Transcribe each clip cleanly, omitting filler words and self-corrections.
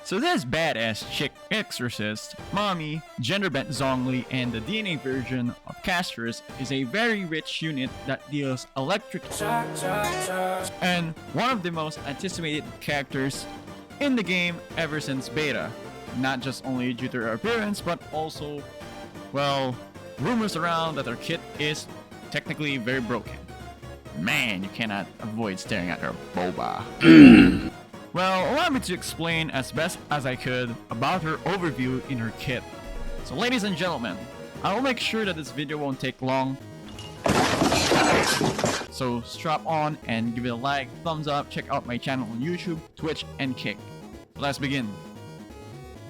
So this badass chick exorcist, Mommy, gender-bent Zhongli, and the DNA version of Casters is a very rich unit that deals electric and one of the most anticipated characters in the game ever since beta. Not just only due to her appearance, but also, well, rumors around that her kit is technically very broken. Man, you cannot avoid staring at her boba. Well, allow me to explain as best as I could about her overview in her kit. So ladies and gentlemen, I will make sure that this video won't take long. So strap on and give it a like, thumbs up, check out my channel on YouTube, Twitch, and Kick. Let's begin.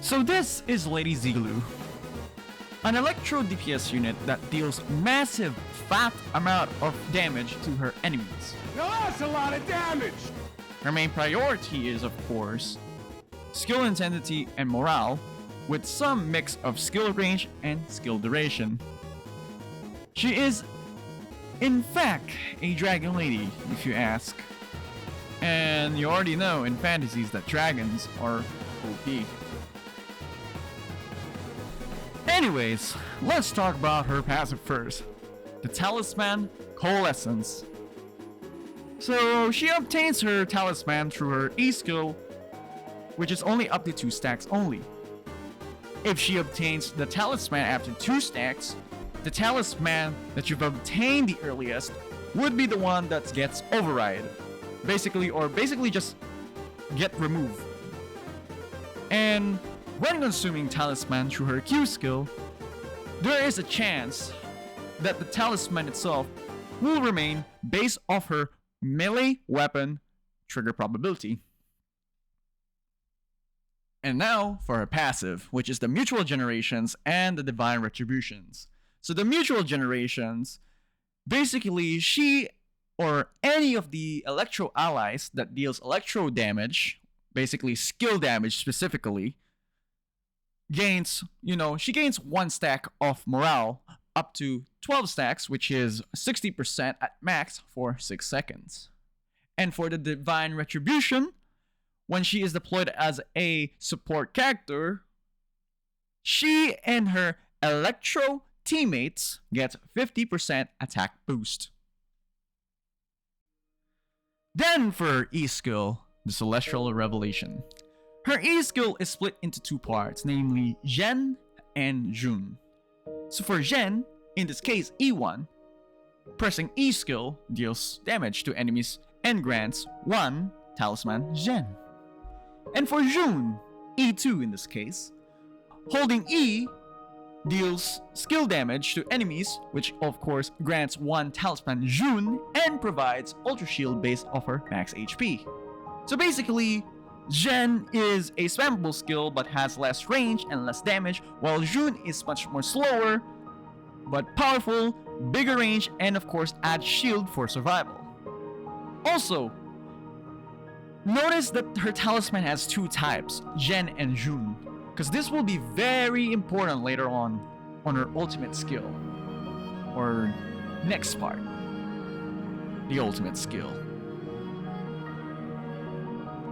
So this is Lady Zhiliu, an electro DPS unit that deals massive fat amount of damage to her enemies. Now that's a lot of damage! Her main priority is, of course, skill intensity and morale, with some mix of skill range and skill duration. She is, in fact, a dragon lady, if you ask. And you already know in fantasies that dragons are OP. Anyways, let's talk about her passive first. The Talisman, Coalescence. So she obtains her Talisman through her E skill, which is only up to 2 stacks only. If she obtains the Talisman after 2 stacks, the Talisman that you've obtained the earliest would be the one that gets override. Basically just get removed. And when consuming Talisman through her Q skill, there is a chance that the Talisman itself will remain based off her melee weapon trigger probability. And now for her passive, which is the Mutual Generations and the Divine Retributions. So the Mutual Generations, basically she or any of the electro allies that deals electro damage, basically skill damage specifically, gains, she gains 1 stack of morale up to 12 stacks, which is 60% at max for 6 seconds. And for the Divine Retribution, when she is deployed as a support character, she and her electro teammates get 50% attack boost. Then for her E skill, the Celestial Revelation. Her E skill is split into 2 parts, namely Zhen and Jun. So for Zhen, in this case E1, pressing E skill deals damage to enemies and grants 1 Talisman Zhen. And for Jun, E2 in this case, holding E deals skill damage to enemies, which of course grants 1 Talisman Jun and provides Ultra Shield based off her max HP. So basically, Zhen is a spammable skill but has less range and less damage, while Jun is much more slower but powerful, bigger range, and of course adds shield for survival. Also, notice that her Talisman has 2 types, Zhen and Jun, because this will be very important later on her ultimate skill, or next part, the ultimate skill.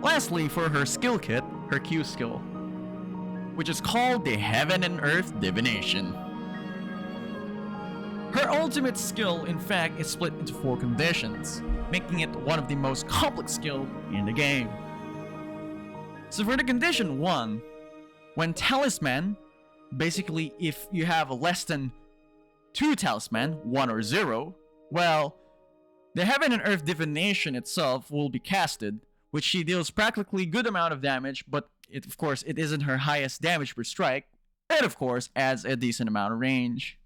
Lastly, for her skill kit, her Q skill, which is called the Heaven and Earth Divination. Her ultimate skill, in fact, is split into 4 conditions, making it one of the most complex skills in the game. So for the condition 1, when Talisman, basically if you have less than 2 Talisman, 1 or 0, well, the Heaven and Earth Divination itself will be casted, which she deals practically good amount of damage, but of course it isn't her highest damage per strike, and of course adds a decent amount of range.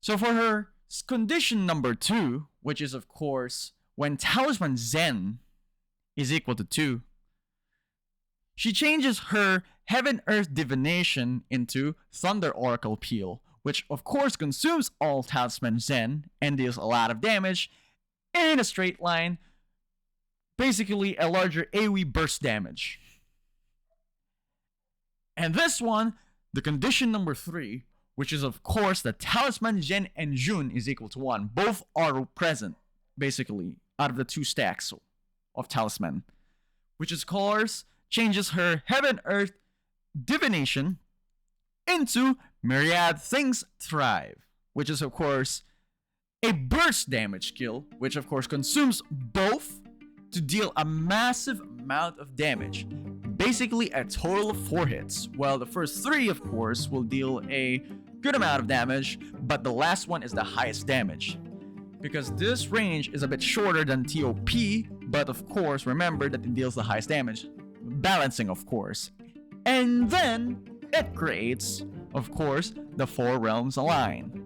So for her condition number 2, which is of course when Talisman Zhen is equal to 2, she changes her Heaven Earth Divination into Thunder Oracle Peel, which of course consumes all Talisman Zhen and deals a lot of damage in a straight line, basically a larger AoE burst damage. And this one, the condition number 3, which is of course the Talisman Zhen and Jun is equal to 1. Both are present, basically, out of the 2 stacks of Talisman, which is of course changes her Heaven Earth Divination into Myriad Things Thrive, which is of course a burst damage skill, which of course consumes both to deal a massive amount of damage. Basically a total of 4 hits, while the first 3 of course will deal a good amount of damage, but the last one is the highest damage. Because this range is a bit shorter than TOP, but of course remember that it deals the highest damage. Balancing of course. And then it creates, of course, the 4 Realms Align.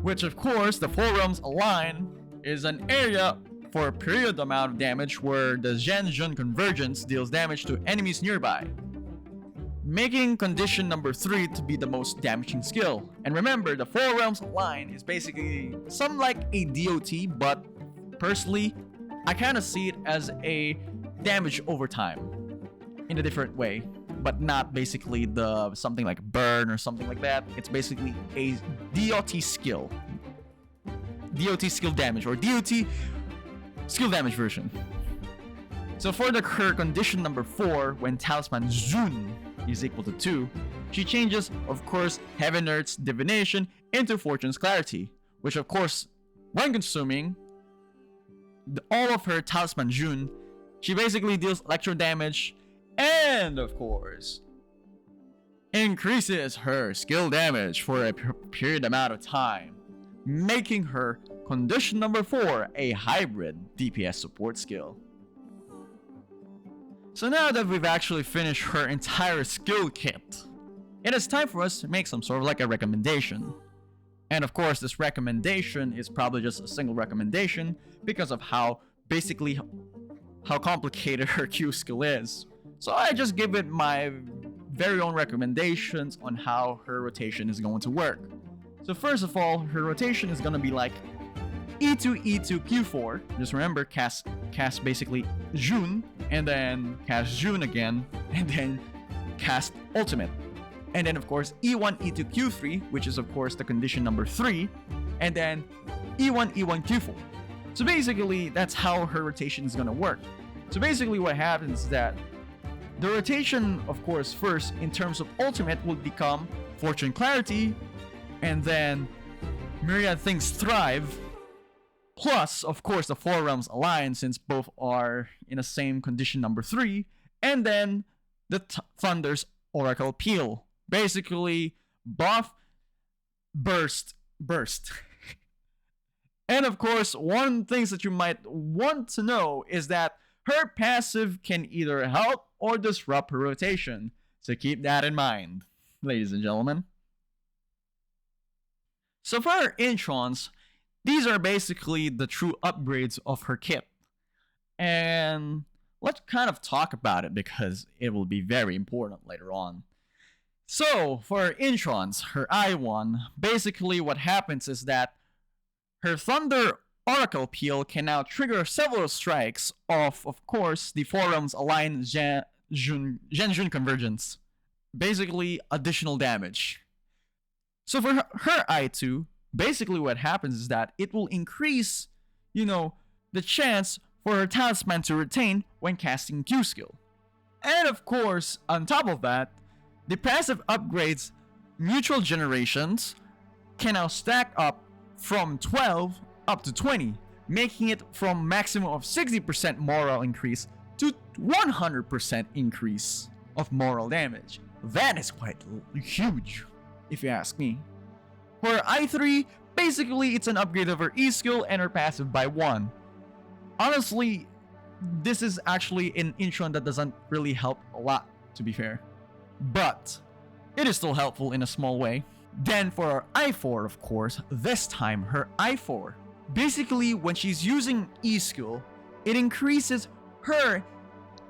Which of course, the 4 Realms Align is an area for a period amount of damage where the Zhen-Jun Convergence deals damage to enemies nearby, making condition number 3 to be the most damaging skill. And remember, the 4 Realms Align is basically some like a DOT, but personally, I kind of see it as a damage over time in a different way, but not basically the something like burn or something like that. It's basically a DOT skill. DOT skill damage, or DOT skill damage version. So for her condition number 4, when Talisman Zun is equal to 2, she changes, of course, Heaven Earth's Divination into Fortune's Clarity, which of course, when consuming all of her Talisman Zun, she basically deals electro damage and, of course, increases her skill damage for a period amount of time, making her condition number 4 a hybrid DPS support skill. So now that we've actually finished her entire skill kit, it is time for us to make some sort of like a recommendation. And of course, this recommendation is probably just a single recommendation because of how complicated her Q skill is. So I just give it my very own recommendations on how her rotation is going to work. So first of all, her rotation is going to be like E2, E2, Q4. Just remember, cast basically Jun, and then cast Jun again, and then cast Ultimate. And then of course E1, E2, Q3, which is of course the condition number 3, and then E1, E1, Q4. So basically, that's how her rotation is going to work. So basically what happens is that the rotation, of course, first in terms of Ultimate will become Fortune Clarity, and then Myriad Things Thrive, plus, of course, the 4 Realms Align, since both are in the same condition number 3, and then the Thunder's Oracle Peel. Basically, buff, burst. And of course, one thing that you might want to know is that her passive can either help or disrupt her rotation. So keep that in mind, ladies and gentlemen. So for her Introns, these are basically the true upgrades of her kit. And let's kind of talk about it because it will be very important later on. So for her Introns, her I1, basically what happens is that her Thunder Oracle Peel can now trigger several strikes of course, the 4 Realms Align Zhen-Jun Convergence. Basically, additional damage. So for her I2, basically what happens is that it will increase, the chance for her Talisman to retain when casting Q skill. And of course, on top of that, the passive upgrades Mutual Generations can now stack up from 12 up to 20, making it from maximum of 60% moral increase to 100% increase of moral damage. That is quite huge, if you ask me. For her I3, basically it's an upgrade of her E skill and her passive by 1. Honestly, this is actually an Intron that doesn't really help a lot, to be fair. But it is still helpful in a small way. Then for her I4, of course, this time her I4. Basically, when she's using E skill, it increases her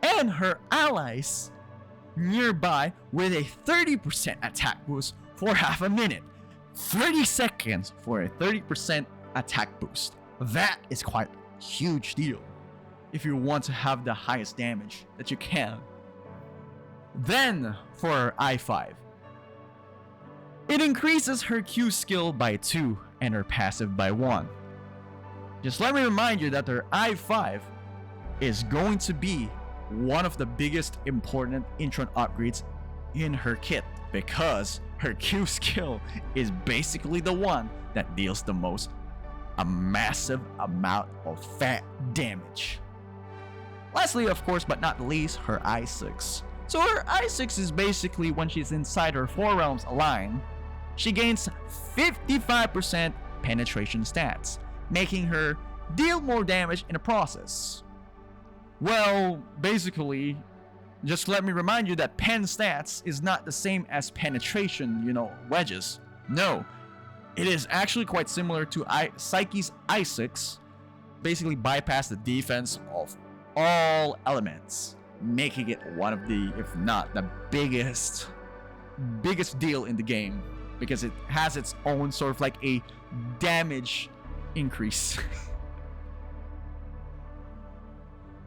and her allies nearby with a 30% attack boost for half a minute. 30 seconds for a 30% attack boost. That is quite a huge deal if you want to have the highest damage that you can. Then for her I5, it increases her Q skill by 2 and her passive by 1. Just let me remind you that her I5 is going to be one of the biggest important Intron upgrades in her kit, because her Q skill is basically the one that deals the most, a massive amount of fat damage. Lastly, of course, but not least, her I6. So her I6 is basically when she's inside her 4 realms aligned, she gains 55% penetration stats, making her deal more damage in the process. Well, basically, just let me remind you that pen stats is not the same as penetration, wedges. No, it is actually quite similar to Psyche's I6, basically bypass the defense of all elements, making it one of the, if not the biggest deal in the game, because it has its own sort of like a damage increase.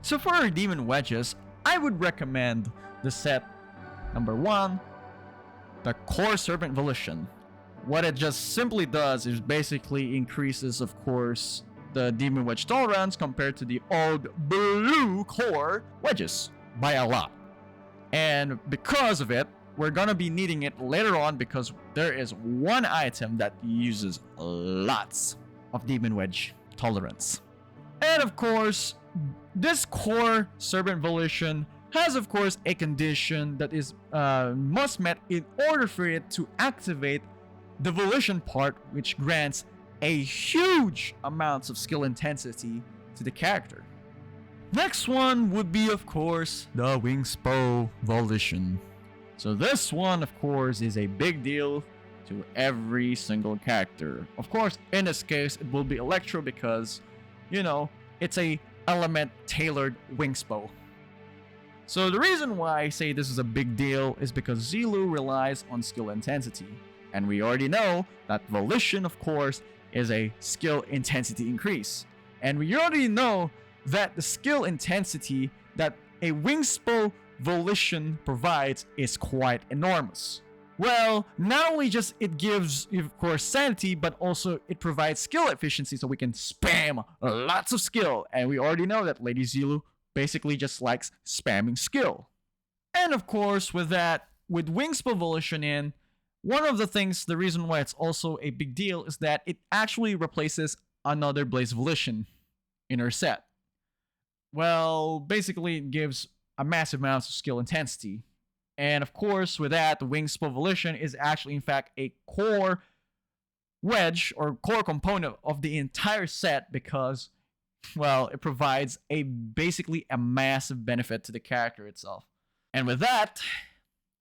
So for our demon wedges, I would recommend the set number 1, the Core Serpent Volition. What it just simply does is basically increases, of course, the demon wedge tolerance compared to the old blue core wedges by a lot. And because of it, we're gonna be needing it later on, because there is one item that uses lots of demon wedge tolerance. And of course, this Core Serpent Volition has, of course, a condition that is must met in order for it to activate the Volition part, which grants a huge amounts of skill intensity to the character. Next one would be, of course, the Wingspo Volition. So this one, of course, is a big deal to every single character. Of course, in this case, it will be Electro because, it's a element tailored Wingspo. So the reason why I say this is a big deal is because Zhiliu relies on skill intensity. And we already know that Volition, of course, is a skill intensity increase. And we already know that the skill intensity that a Wingspo Volition provides is quite enormous. Well, not only just it gives, of course, sanity, but also it provides skill efficiency, so we can spam lots of skill. And we already know that Lady Zhiliu basically just likes spamming skill. And of course, with that, with Wingspo Volition in, one of the things, the reason why it's also a big deal is that it actually replaces another Blaze Volition in her set. Well, basically it gives a massive amount of skill intensity. And of course, with that, the Wingspo Volition is actually, in fact, a core wedge or core component of the entire set because, well, it provides basically a massive benefit to the character itself. And with that,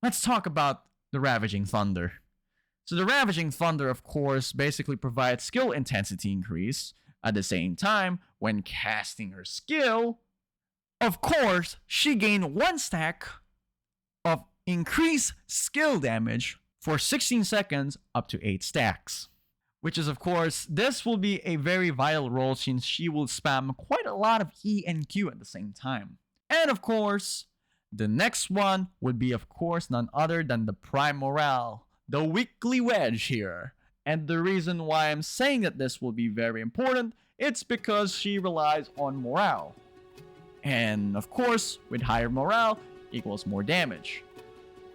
let's talk about the Ravaging Thunder. So the Ravaging Thunder, of course, basically provides skill intensity increase. At the same time, when casting her skill, of course, she gained 1 stack of increased skill damage for 16 seconds up to 8 stacks. Which is, of course, this will be a very vital role since she will spam quite a lot of E and Q at the same time. And of course, the next one would be, of course, none other than the Prime Morale, the weekly wedge here. And the reason why I'm saying that this will be very important, it's because she relies on morale. And of course, with higher morale equals more damage.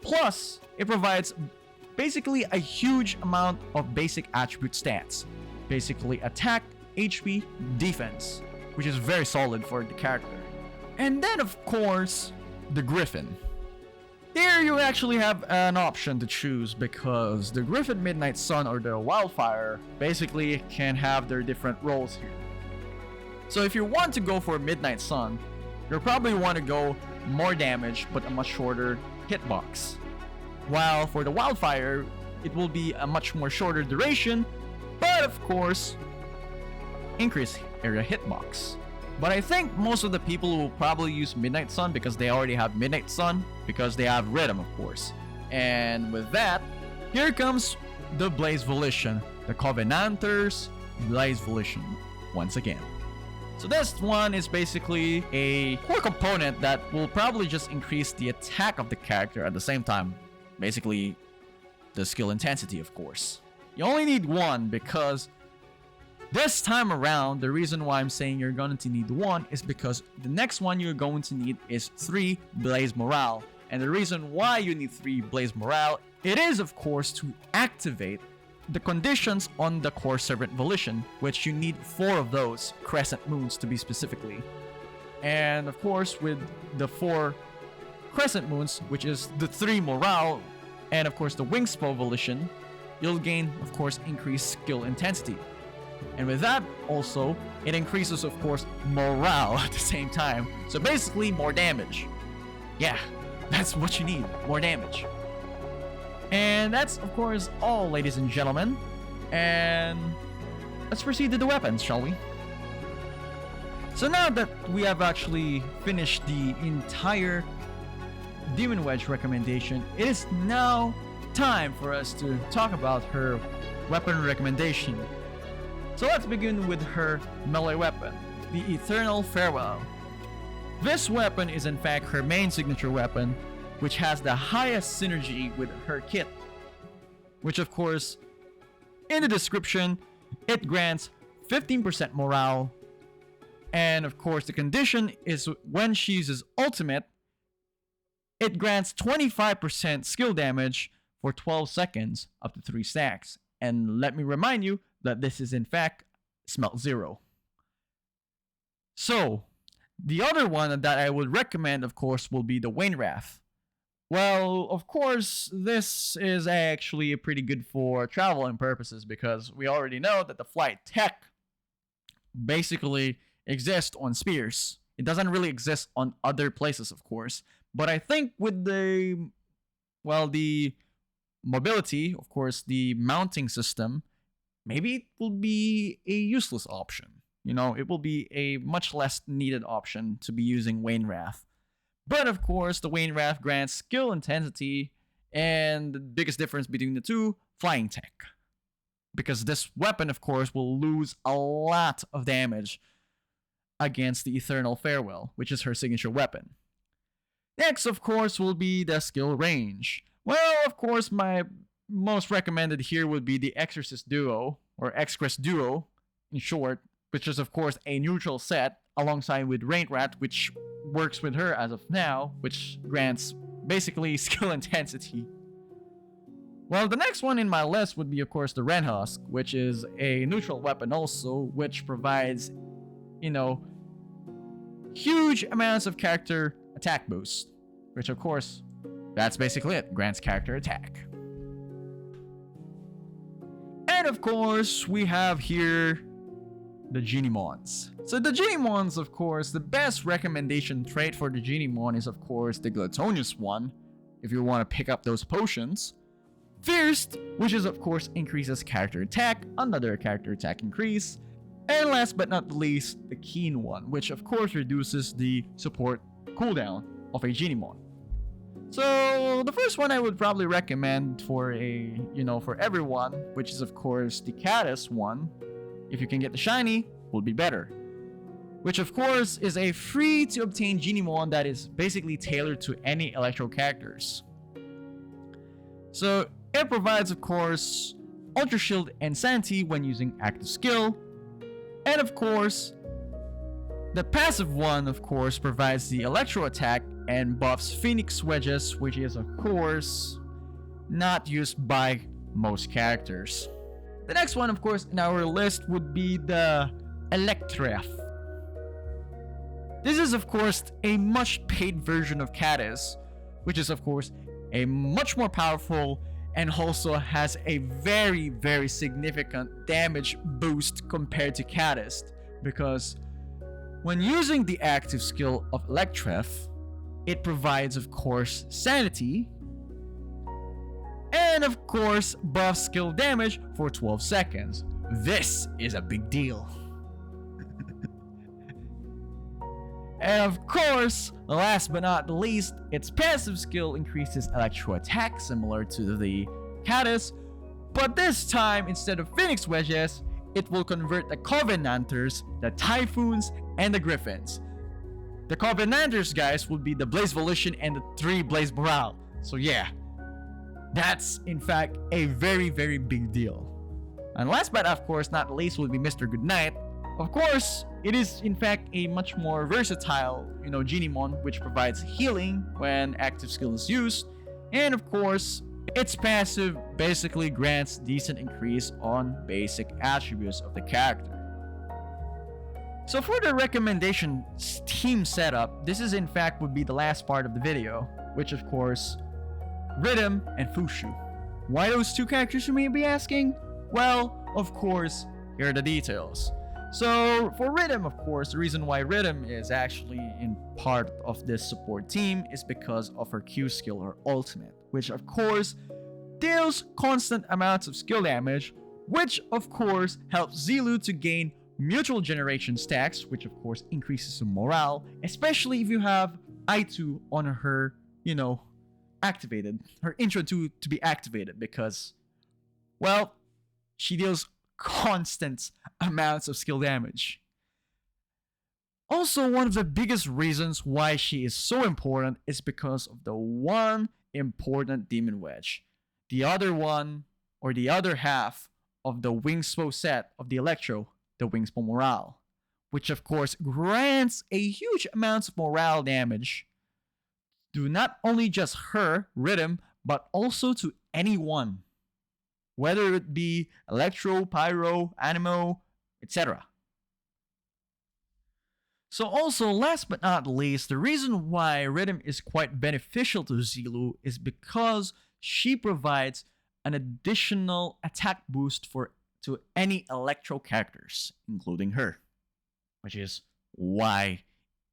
Plus, it provides basically a huge amount of basic attribute stats. Basically attack, HP, defense, which is very solid for the character. And then of course, the Griffin. Here you actually have an option to choose because the Griffin Midnight Sun or the Wildfire basically can have their different roles here. So if you want to go for Midnight Sun, you'll probably want to go more damage but a much shorter hitbox. While for the Wildfire, it will be a much more shorter duration, but of course, increased area hitbox. But I think most of the people will probably use Midnight Sun because they already have Midnight Sun, because they have Rhythm, of course. And with that, here comes the Blaze Volition, the Covenanters Blaze Volition, once again. So this one is basically a core component that will probably just increase the attack of the character at the same time. Basically, the skill intensity, of course. You only need one because This time around, the reason why I'm saying you're going to need 1 is because the next one you're going to need is 3 Blaze Morale. And the reason why you need 3 Blaze Morale, it is of course to activate the conditions on the Core Servant Volition, which you need 4 of those Crescent Moons to be specifically. And of course with the 4 Crescent Moons, which is the 3 Morale, and of course the Wingspo Volition, you'll gain of course increased skill intensity. And with that also, it increases of course morale at the same time. So basically more damage. Yeah, that's what you need, more damage. And that's of course all, ladies and gentlemen. And let's proceed to the weapons, shall we? So now that we have actually finished the entire Demon Wedge recommendation, it is now time for us to talk about her weapon recommendation. So let's begin with her melee weapon, the Eternal Farewell. This weapon is in fact her main signature weapon, which has the highest synergy with her kit. Which of course, in the description, it grants 15% morale. And of course, the condition is when she uses ultimate, it grants 25% skill damage for 12 seconds up to 3 stacks. And let me remind you that this is in fact Smelt 0. So, the other one that I would recommend of course will be the Wainwrath. Well, of course, this is actually pretty good for traveling purposes because we already know that the flight tech basically exists on spears. It doesn't really exist on other places, of course. But I think with the mobility, of course, the mounting system, maybe it will be a useless option. You know, it will be a much less needed option to be using Wainwrath. But of course, the Wainwrath grants skill intensity, and the biggest difference between the two, flying tech. Because this weapon, of course, will lose a lot of damage against the Eternal Farewell, which is her signature weapon. Next, of course, will be the skill range. Well, of course, my most recommended here would be the Exorcist Duo, or Excrest Duo, in short, which is, of course, a neutral set, alongside with Rainrat, which works with her as of now, which grants basically skill intensity. Well, the next one in my list would be, of course, the Renhusk, which is a neutral weapon also, which provides, you know, huge amounts of character attack boost, which, of course, that's basically it, grants character attack. And, of course, we have here the Geniemons. So the Geniemons, of course, the best recommendation trait for the Geniemon is, of course, the Gluttonious one, if you want to pick up those potions. First, which is, of course, increases character attack, another character attack increase. And last but not least, the Keen one, which, of course, reduces the support cooldown of a Geniemon. So the first one I would probably recommend for for everyone, which is, of course, the Caddis one. If you can get the shiny, will be better. Which, of course, is a free to obtain Geniemon that is basically tailored to any Electro characters. So it provides, of course, Ultra Shield and Sanity when using active skill. And of course, the passive one, of course, provides the Electro attack and buffs Phoenix Wedges, which is, of course, not used by most characters. The next one, of course, in our list would be the Electref. This is, of course, a much paid version of Caddis, which is, of course, a much more powerful and also has a very, very significant damage boost compared to Caddis, because when using the active skill of Electref, it provides, of course, Sanity, and of course, buff skill damage for 12 seconds. This is a big deal. And of course, last but not least, its passive skill increases Electro attack similar to the Caddis, but this time, instead of Phoenix Wedges, it will convert the Covenanters, the Typhoons, and the Griffins. The Covenanters, guys, will be the Blaze Volition and the 3 Blaze Morale. So yeah, that's in fact a very, very big deal. And last but of course not least would be Mr. Goodnight. Of course, it is in fact a much more versatile, Geniemon, which provides healing when active skill is used, and of course, its passive basically grants decent increase on basic attributes of the character. So for the recommendation team setup, this is in fact would be the last part of the video, which of course, Rhythm and Fushu. Why those two characters, you may be asking? Well, of course, here are the details. So for Rhythm, of course, the reason why Rhythm is actually in part of this support team is because of her Q skill, her ultimate, which of course deals constant amounts of skill damage, which of course helps Zhiliu to gain mutual generation stacks, which of course increases her morale, especially if you have I2 on her, activated, her intro to be activated, because, well, she deals constant amounts of skill damage. Also, one of the biggest reasons why she is so important is because of the one important demon wedge. The other one, or the other half of the Wingspo set of the Electro, the Wingspo Morale, which of course grants a huge amounts of morale damage to not only just her, Rhythm, but also to anyone, whether it be Electro, Pyro, Animo, etc. So also, last but not least, the reason why Rhythm is quite beneficial to Zhiliu is because she provides an additional attack boost to any Electro characters, including her, which is why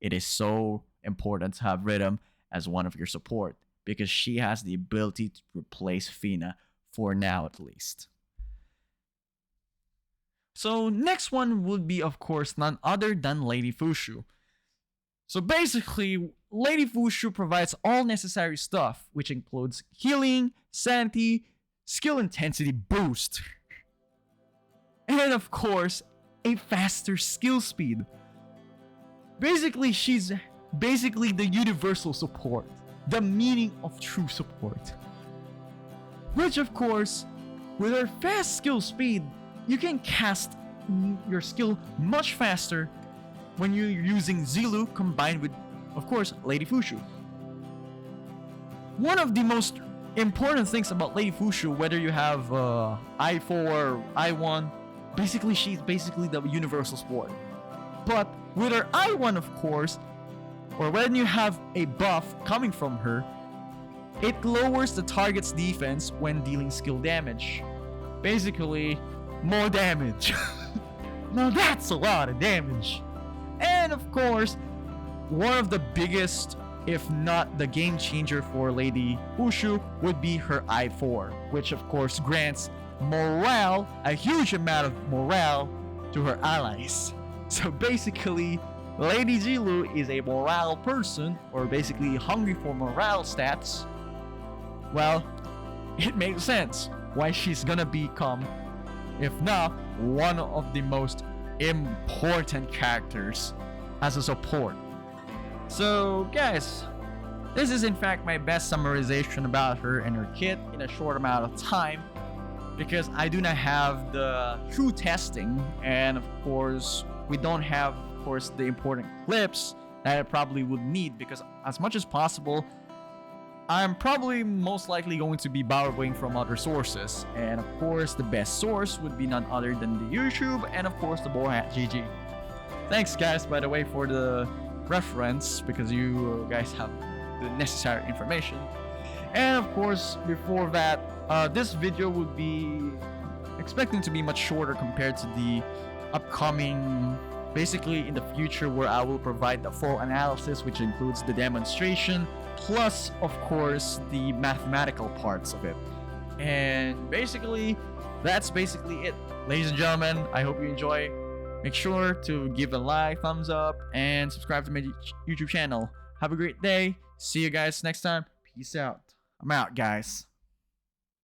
it is so important to have Rhythm as one of your support, because she has the ability to replace Fina, for now at least. So next one would be of course none other than Lady Fushu. So basically, Lady Fushu provides all necessary stuff, which includes healing, sanity, skill intensity boost, and of course, a faster skill speed. Basically, she's the universal support, the meaning of true support. Which of course, with her fast skill speed, you can cast your skill much faster when you're using Zhiliu combined with, of course, Lady Fushu. One of the most important things about Lady Fushu, whether you have I4 or I1, basically she's basically the universal support. But with her I1, of course, or when you have a buff coming from her, it lowers the target's defense when dealing skill damage. Basically, more damage. Now that's a lot of damage. And of course, one of the biggest, if not the game changer for Lady Fushu, would be her I4, which of course grants morale, a huge amount of morale to her allies. So basically, Lady Zhiliu is a morale person, or basically hungry for morale stats. Well, it makes sense why she's gonna become, if not one of the most important characters as a support. So guys, this is in fact my best summarization about her and her kit in a short amount of time, because I do not have the true testing, and of course we don't have the important clips that I probably would need, because as much as possible I'm probably most likely going to be borrowing from other sources, and of course the best source would be none other than the YouTube and of course the boy@GG. Thanks guys, by the way, for the reference, because you guys have the necessary information. And of course, before that, this video would be expecting to be much shorter compared to the upcoming, basically in the future, where I will provide the full analysis, which includes the demonstration plus of course the mathematical parts of it. And basically that's basically it, ladies and gentlemen. I hope you enjoy. Make sure to give a like, thumbs up, and subscribe to my YouTube channel. Have a great day. See you guys next time. Peace out. I'm out, guys.